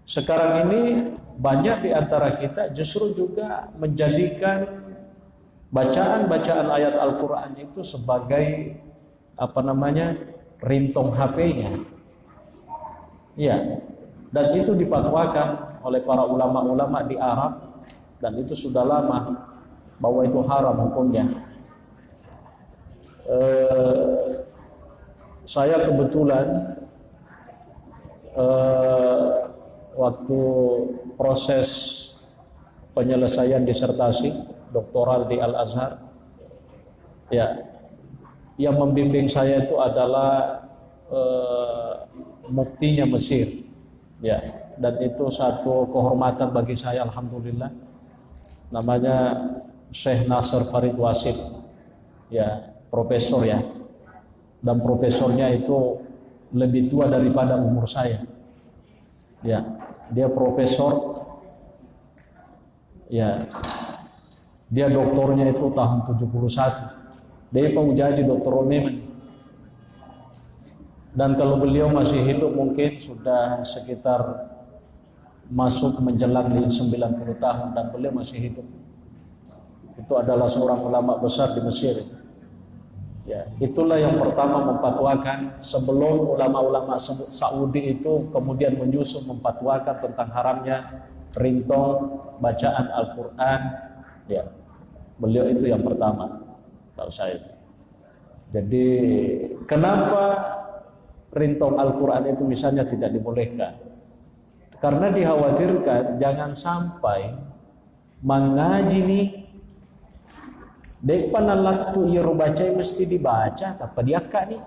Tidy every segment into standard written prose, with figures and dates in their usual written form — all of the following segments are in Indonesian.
Sekarang ini banyak di antara kita justru juga menjadikan bacaan-bacaan ayat Al-Quran itu sebagai ringtone HP-nya. Ya, dan itu dipatwakan oleh para ulama-ulama di Arab, dan itu sudah lama bahwa itu haram hukumnya. Saya kebetulan waktu proses penyelesaian disertasi doktoral di Al-Azhar, ya, yang membimbing saya itu adalah muftinya Mesir, ya, dan itu satu kehormatan bagi saya, alhamdulillah. Namanya Syekh Nasr Farid Wasid, ya, profesor, ya, dan profesornya itu lebih tua daripada umur saya, ya, dia profesor, ya, dia doktornya itu tahun 71, dia mau jadi doktor Romeman. Dan kalau beliau masih hidup mungkin sudah sekitar masuk menjelang 90 tahun, dan beliau masih hidup. Itu adalah seorang ulama besar di Mesir. Ya, itulah yang pertama memfatwakan sebelum ulama-ulama Saudi itu kemudian menyusun memfatwakan tentang haramnya ringtone bacaan Al-Quran. Ya, beliau itu yang pertama, tahu saya. Jadi kenapa ringtone Al-Quran itu misalnya tidak dibolehkan? Karena dikhawatirkan jangan sampai mengaji nih depan waktu ia baca mesti dibaca tanpa diakak nih.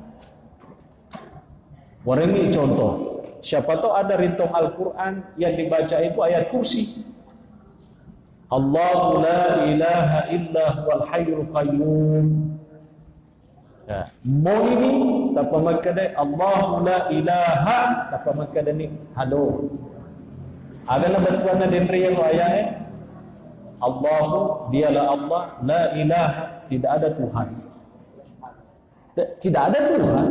Warengi contoh, siapa tahu ada ringtone Al-Quran yang dibaca itu ayat kursi. Allahu la ilaha illa huwal hayyul qayyum. Ya, mau ini tanpa makadai Allahu la ilaha tanpa makadai ni hado. Ada bantuan dan riya ayat Allahu dialah Allah, la ilaha tidak ada Tuhan. Tidak ada Tuhan.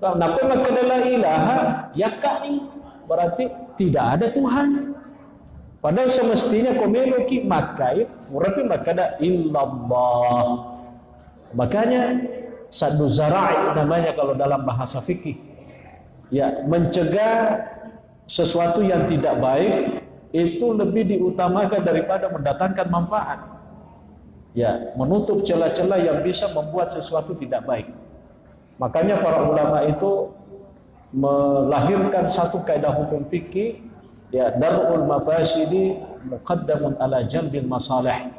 Kenapa makna la ilaha? Ya kak ni berarti tidak ada Tuhan. Padahal semestinya komeloki makai berarti makna illallah. Makanya saddu zara'i namanya kalau dalam bahasa fikih. Ya, mencegah sesuatu yang tidak baik itu lebih diutamakan daripada mendatangkan manfaat. Ya, menutup celah-celah yang bisa membuat sesuatu tidak baik. Makanya para ulama itu melahirkan satu kaidah hukum fikih, ya, darul mafasidi muqaddamun ala jalbil masalih.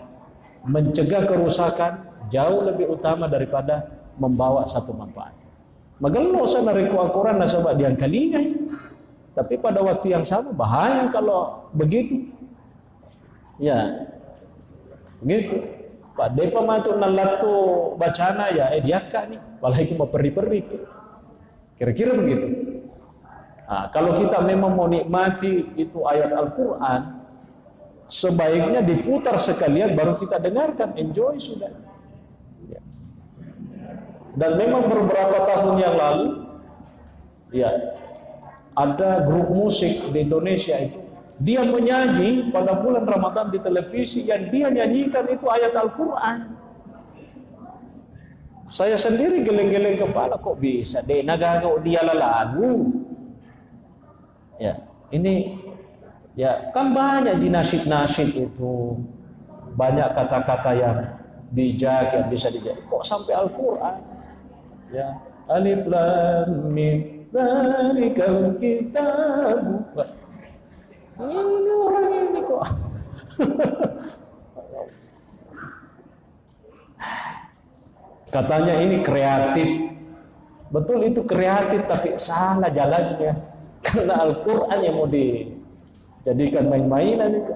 Mencegah kerusakan jauh lebih utama daripada membawa satu manfaat. Magalo sa nariku Al-Quran na sabak diang kalingay. Tapi pada waktu yang sama bahaya kalau begitu. Ya, begitu. Pak depa matu nalatu bacana ya diaka nih, apalagi mau perri-perri. Kira-kira begitu. Nah, kalau kita memang mau nikmati itu ayat Al-Quran, sebaiknya diputar sekalian baru kita dengarkan, enjoy sudah. Ya. Dan memang beberapa tahun yang lalu, ya, ada grup musik di Indonesia itu, dia menyanyi pada bulan Ramadan di televisi, yang dia nyanyikan itu ayat Al-Quran. Saya sendiri geleng-geleng kepala, kok bisa deh nagago dia lagu. Ya, ini ya kan banyak di nasyid-nasyid itu banyak kata-kata yang bijak yang bisa dijadi. Kok sampai Al-Quran? Ya, alif lam mim Zalikal kitab. Ini orang ini kok. Katanya ini kreatif. Betul itu kreatif, tapi salah jalannya. Karena Al-Quran yang mau dijadikan main-mainan itu.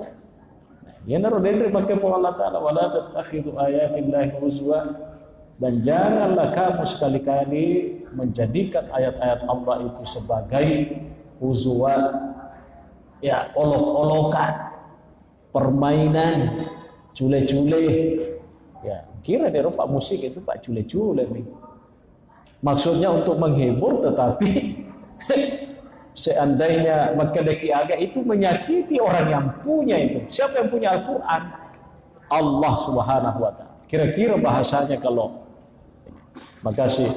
Ya naruh dendri pakai Allah Ta'ala wala tattakhidhu ayatillahi huzwa. Dan janganlah kamu sekali-kali menjadikan ayat-ayat Allah itu sebagai huzwa, ya, olok-olokan, permainan, cule-cule. Ya, kira dia pak musik itu pak cule-cule nih. Maksudnya untuk menghibur, tetapi seandainya menghendaki agak itu menyakiti orang yang punya itu. Siapa yang punya Al-Quran? Allah Subhanahu wa ta'ala. Kira-kira bahasanya kalau. Makasih.